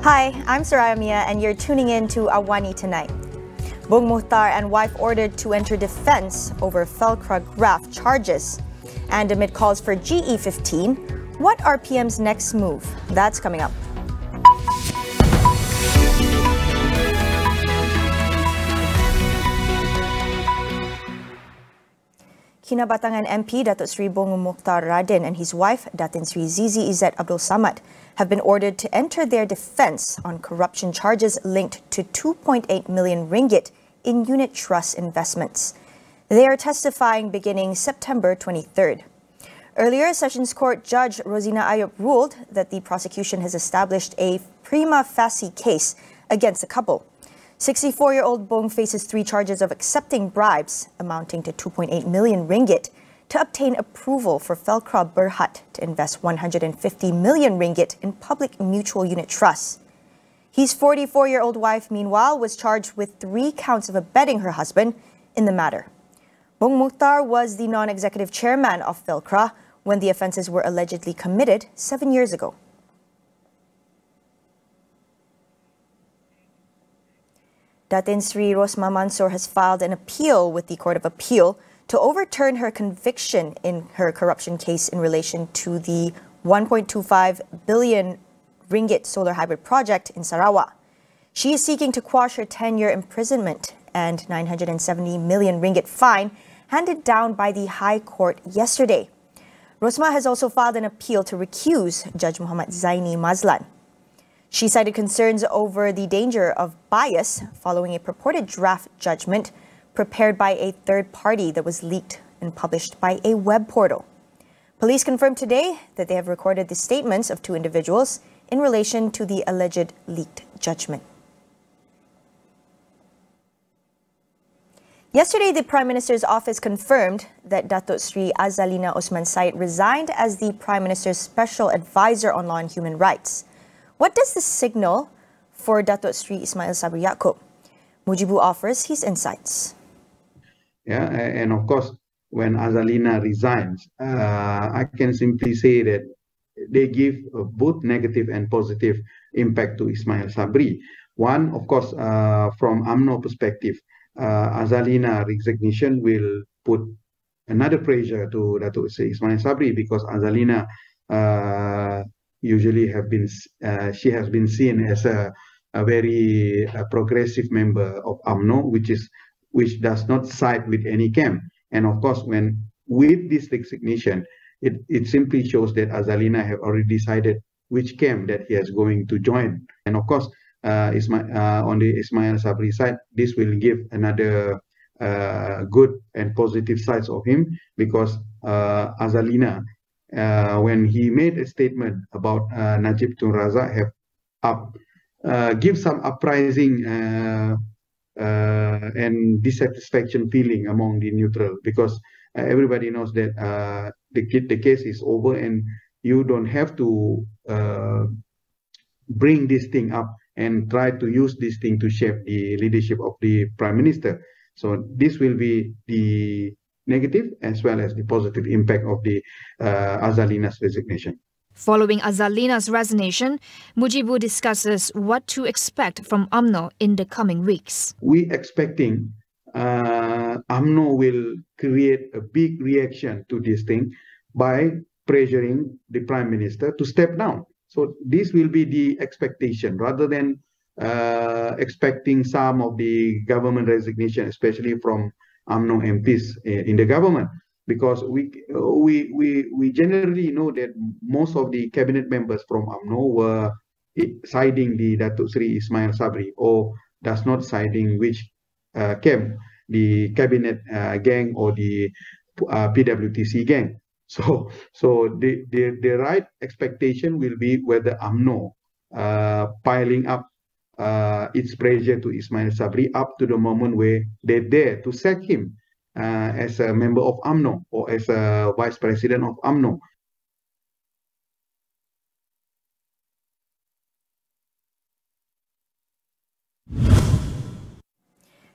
Hi, I'm Soraya Mia and you're tuning in to AWANI Tonight. Bung Moktar and wife ordered to enter defense over Felcra graft charges. And amid calls for GE15, what are PM's next move? That's coming up. Kinabatangan MP Datuk Seri Bung Moktar Radin and his wife Datin Sri Zizi Izzat Abdul Samad have been ordered to enter their defense on corruption charges linked to 2.8 million ringgit in unit trust investments. They are testifying beginning September 23rd. Earlier, Sessions Court Judge Rosina Ayub ruled that the prosecution has established a prima facie case against the couple. 64-year-old Bung faces 3 charges of accepting bribes amounting to 2.8 million ringgit to obtain approval for Felcra Berhad to invest 150 million ringgit in public mutual unit trusts. His 44-year-old wife, meanwhile, was charged with 3 counts of abetting her husband in the matter. Bung Moktar was the non-executive chairman of Felcra when the offences were allegedly committed 7 years ago. Datin Sri Rosma Mansor has filed an appeal with the Court of Appeal to overturn her conviction in her corruption case in relation to the 1.25 billion ringgit solar hybrid project in Sarawak. She is seeking to quash her 10-year imprisonment and 970 million ringgit fine handed down by the High Court yesterday. Rosma has also filed an appeal to recuse Judge Muhammad Zaini Mazlan. She cited concerns over the danger of bias following a purported draft judgment prepared by a third party that was leaked and published by a web portal. Police confirmed today that they have recorded the statements of 2 individuals in relation to the alleged leaked judgment. Yesterday, the Prime Minister's office confirmed that Datuk Sri Azalina Osman Said resigned as the Prime Minister's Special Advisor on Law and Human Rights. What does this signal for Datuk Sri Ismail Sabri Yaakob? Mujibu offers his insights. Yeah, and of course, when Azalina resigns, I can simply say that they give both negative and positive impact to Ismail Sabri. One, of course, from UMNO perspective, Azalina resignation will put another pressure to Datuk Sri Ismail Sabri because Azalina usually she has been seen as a very progressive member of UMNO, which does not side with any camp. And of course, with this resignation, it simply shows that Azalina have already decided which camp that he is going to join. And of course, on the Ismail Sabri side, this will give another good and positive sides of him because Azalina, when he made a statement about Najib Tun Razak, give some uprising and dissatisfaction feeling among the neutral because everybody knows that the case is over and you don't have to bring this thing up and try to use this thing to shape the leadership of the Prime Minister. So this will be the negative as well as the positive impact of the Azalina's resignation. Following Azalina's resignation, Mujibu discusses what to expect from UMNO in the coming weeks. We expecting UMNO will create a big reaction to this thing by pressuring the Prime Minister to step down. So this will be the expectation rather than expecting some of the government resignation, especially from UMNO MPs in the government, because we generally know that most of the cabinet members from UMNO were siding the Datuk Sri Ismail Sabri or does not siding which camp, the cabinet gang or the PWTC gang. So the right expectation will be whether UMNO piling up its pressure to Ismail Sabri up to the moment where they dare to sack him as a member of UMNO or as a vice president of UMNO.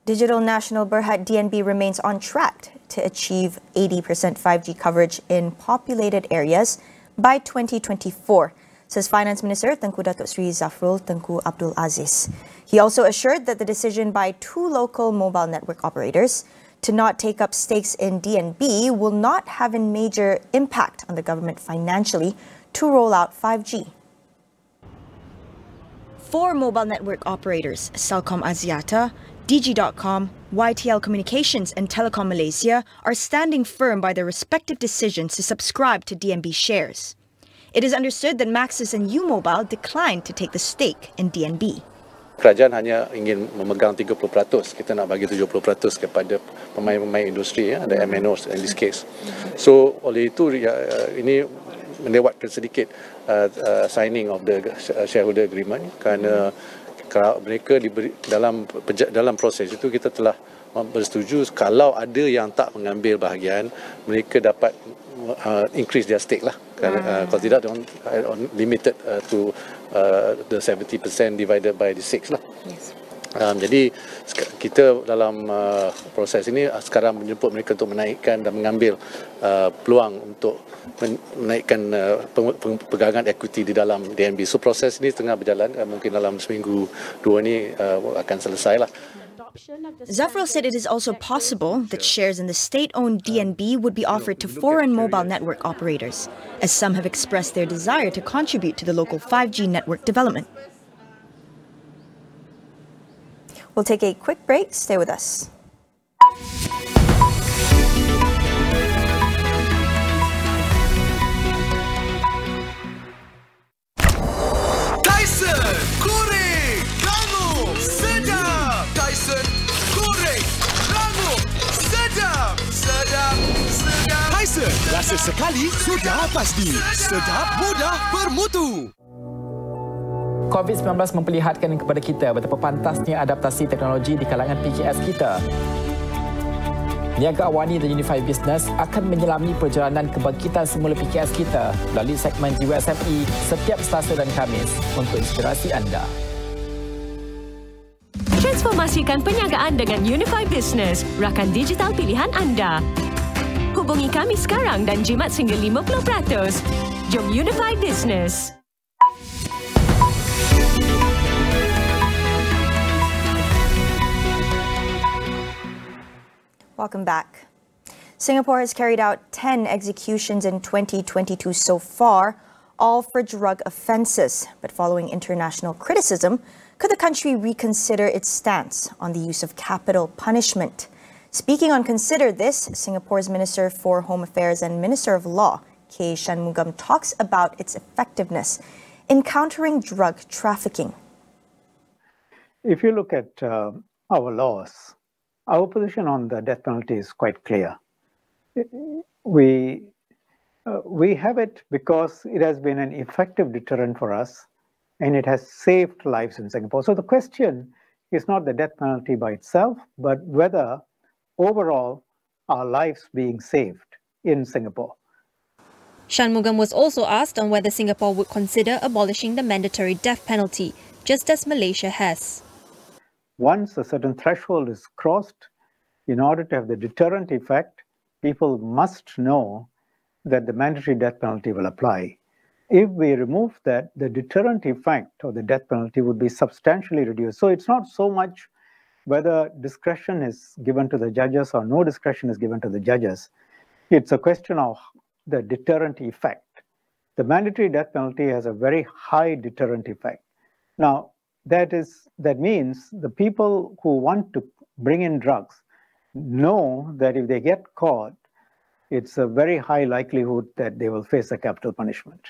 Digital National Berhad DNB remains on track to achieve 80% 5G coverage in populated areas by 2024. says Finance Minister Tengku Datuk Sri Zafrul Tengku Abdul Aziz. He also assured that the decision by 2 local mobile network operators to not take up stakes in DNB will not have a major impact on the government financially to roll out 5G. 4 mobile network operators, Celcom Axiata, Digi.com, YTL Communications and Telekom Malaysia, are standing firm by their respective decisions to subscribe to DNB shares. It is understood that Maxis and U-Mobile declined to take the stake in DNB. Kerajaan hanya ingin memegang 30%, kita nak bagi 70% kepada pemain-pemain industri, ya, ada MNOs in this case. So oleh itu ini melewatkan sedikit signing of the shareholder agreement, kerana kalau mereka diberi dalam proses itu kita telah bersetuju kalau ada yang tak mengambil bahagian, mereka dapat increase their stake lah. Kalau tidak, limited to the 70% divided by the 6 lah. Yes. Jadi kita dalam proses ini sekarang menjemput mereka untuk menaikkan dan mengambil peluang untuk menaikkan pegangan equity di dalam DNB. So proses ini tengah berjalan, mungkin dalam seminggu 2 ni akan selesai lah. Zafrul said it is also possible that shares in the state-owned DNB would be offered to foreign mobile network operators, as some have expressed their desire to contribute to the local 5G network development. We'll take a quick break. Stay with us. Rasa sekali, sudah pasti. Sedap, mudah, bermutu. COVID-19 memperlihatkan kepada kita betapa pantasnya adaptasi teknologi di kalangan PKS kita. Niaga AWANI dan Unified Business akan menyelami perjalanan kebangkitan semula PKS kita melalui segmen USME setiap Selasa dan Khamis untuk inspirasi anda. Transformasikan perniagaan dengan Unified Business, rakan digital pilihan anda. Hubungi kami sekarang dan jimat sehingga 50%. Jom Unified Business. Welcome back. Singapore has carried out 10 executions in 2022 so far, all for drug offences. But following international criticism, could the country reconsider its stance on the use of capital punishment? Speaking on Consider This, Singapore's Minister for Home Affairs and Minister of Law, K. Shanmugam, talks about its effectiveness in countering drug trafficking. If you look at our laws, our position on the death penalty is quite clear. We have it because it has been an effective deterrent for us and it has saved lives in Singapore. So the question is not the death penalty by itself, but whether overall our lives being saved in Singapore. Shanmugam was also asked on whether Singapore would consider abolishing the mandatory death penalty, just as Malaysia has. Once a certain threshold is crossed, in order to have the deterrent effect, people must know that the mandatory death penalty will apply. If we remove that, the deterrent effect of the death penalty would be substantially reduced. So it's not so much whether discretion is given to the judges or no discretion is given to the judges. It's a question of the deterrent effect. The mandatory death penalty has a very high deterrent effect. Now, that means the people who want to bring in drugs know that if they get caught, it's a very high likelihood that they will face a capital punishment.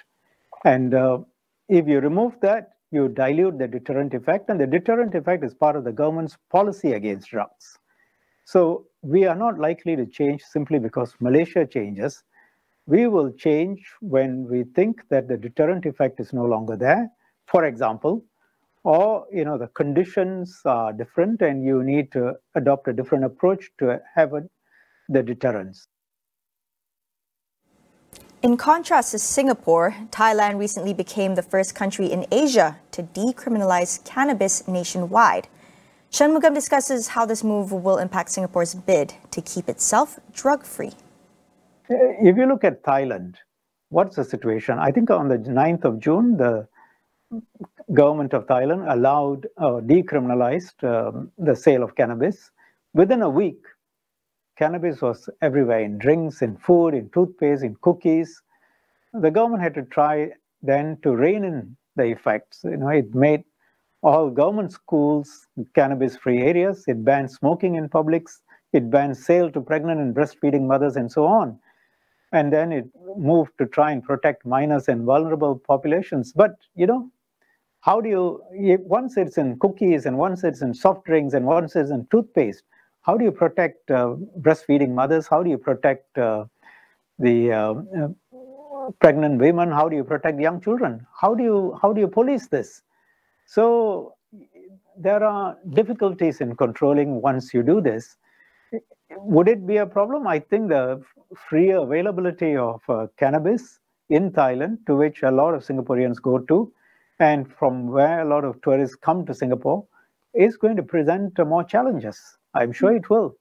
And if you remove that, you dilute the deterrent effect, and the deterrent effect is part of the government's policy against drugs. So we are not likely to change simply because Malaysia changes. We will change when we think that the deterrent effect is no longer there, for example, or the conditions are different and you need to adopt a different approach to have the deterrence. In contrast to Singapore, Thailand recently became the first country in Asia to decriminalize cannabis nationwide. Shanmugam discusses how this move will impact Singapore's bid to keep itself drug-free. If you look at Thailand, what's the situation? I think on the 9th of June, the government of Thailand allowed, decriminalized the sale of cannabis. Within a week, cannabis was everywhere, in drinks, in food, in toothpaste, in cookies. The government had to try then to rein in the effects. It made all government schools cannabis-free areas. It banned smoking in publics. It banned sale to pregnant and breastfeeding mothers and so on. And then it moved to try and protect minors and vulnerable populations. But, how do you, once it's in cookies and once it's in soft drinks and once it's in toothpaste, how do you protect breastfeeding mothers? How do you protect the pregnant women? How do you protect young children? How do you police this? So there are difficulties in controlling once you do this. Would it be a problem? I think the free availability of cannabis in Thailand, to which a lot of Singaporeans go to, and from where a lot of tourists come to Singapore, is going to present more challenges. I'm sure it will.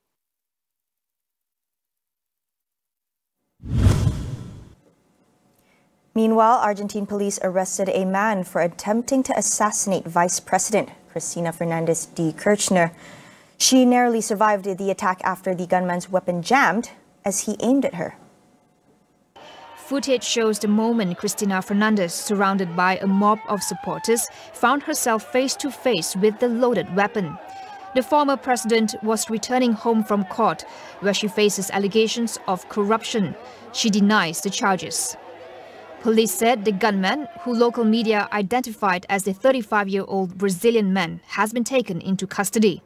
Meanwhile, Argentine police arrested a man for attempting to assassinate Vice President Cristina Fernández de Kirchner. She narrowly survived the attack after the gunman's weapon jammed as he aimed at her. Footage shows the moment Cristina Fernández, surrounded by a mob of supporters, found herself face-to-face with the loaded weapon. The former president was returning home from court, where she faces allegations of corruption. She denies the charges. Police said the gunman, who local media identified as the 35-year-old Brazilian man, has been taken into custody.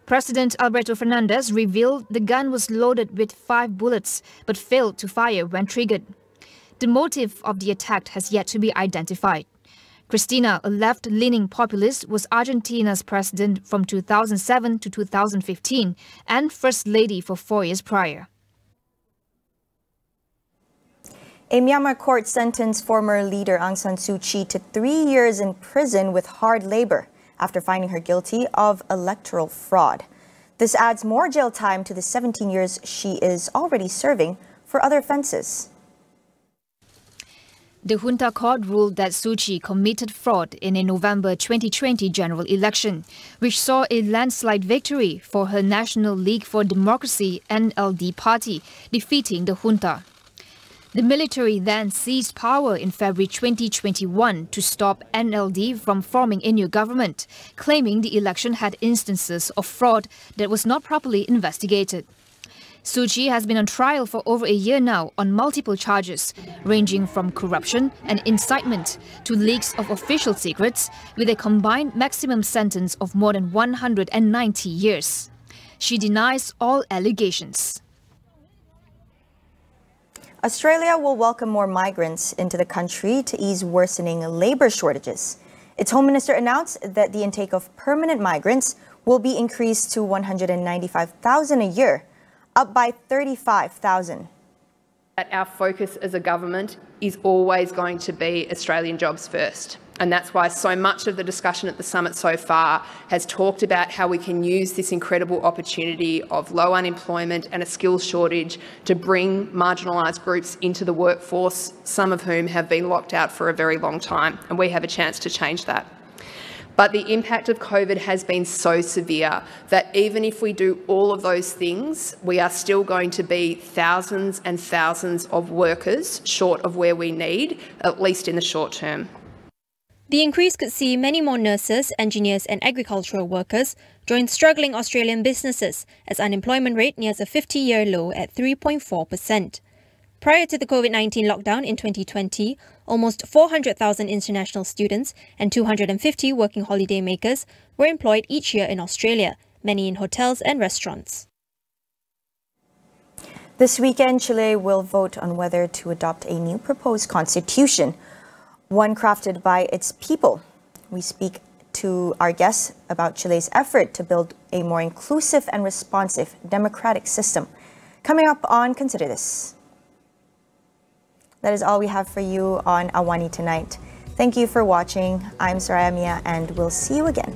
President Alberto Fernandez revealed the gun was loaded with 5 bullets but failed to fire when triggered. The motive of the attack has yet to be identified. Cristina, a left-leaning populist, was Argentina's president from 2007 to 2015 and First Lady for 4 years prior. A Myanmar court sentenced former leader Aung San Suu Kyi to 3 years in prison with hard labor after finding her guilty of electoral fraud. This adds more jail time to the 17 years she is already serving for other offences. The junta court ruled that Suu Kyi committed fraud in a November 2020 general election, which saw a landslide victory for her National League for Democracy (NLD) party, defeating the junta. The military then seized power in February 2021 to stop NLD from forming a new government, claiming the election had instances of fraud that was not properly investigated. Suu Kyi has been on trial for over a year now on multiple charges, ranging from corruption and incitement to leaks of official secrets, with a combined maximum sentence of more than 190 years. She denies all allegations. Australia will welcome more migrants into the country to ease worsening labour shortages. Its Home Minister announced that the intake of permanent migrants will be increased to 195,000 a year, up by 35,000. Our focus as a government is always going to be Australian jobs first. And that's why so much of the discussion at the summit so far has talked about how we can use this incredible opportunity of low unemployment and a skills shortage to bring marginalised groups into the workforce, some of whom have been locked out for a very long time, and we have a chance to change that. But the impact of COVID has been so severe that even if we do all of those things, we are still going to be thousands and thousands of workers short of where we need, at least in the short term. The increase could see many more nurses, engineers and agricultural workers join struggling Australian businesses as unemployment rate nears a 50-year low at 3.4%. Prior to the COVID-19 lockdown in 2020, almost 400,000 international students and 250 working holiday makers were employed each year in Australia, many in hotels and restaurants. This weekend, Chile will vote on whether to adopt a new proposed constitution, one crafted by its people. We speak to our guests about Chile's effort to build a more inclusive and responsive democratic system. Coming up on Consider This. That is all we have for you on AWANI tonight. Thank you for watching. I'm Soraya Mia, and we'll see you again.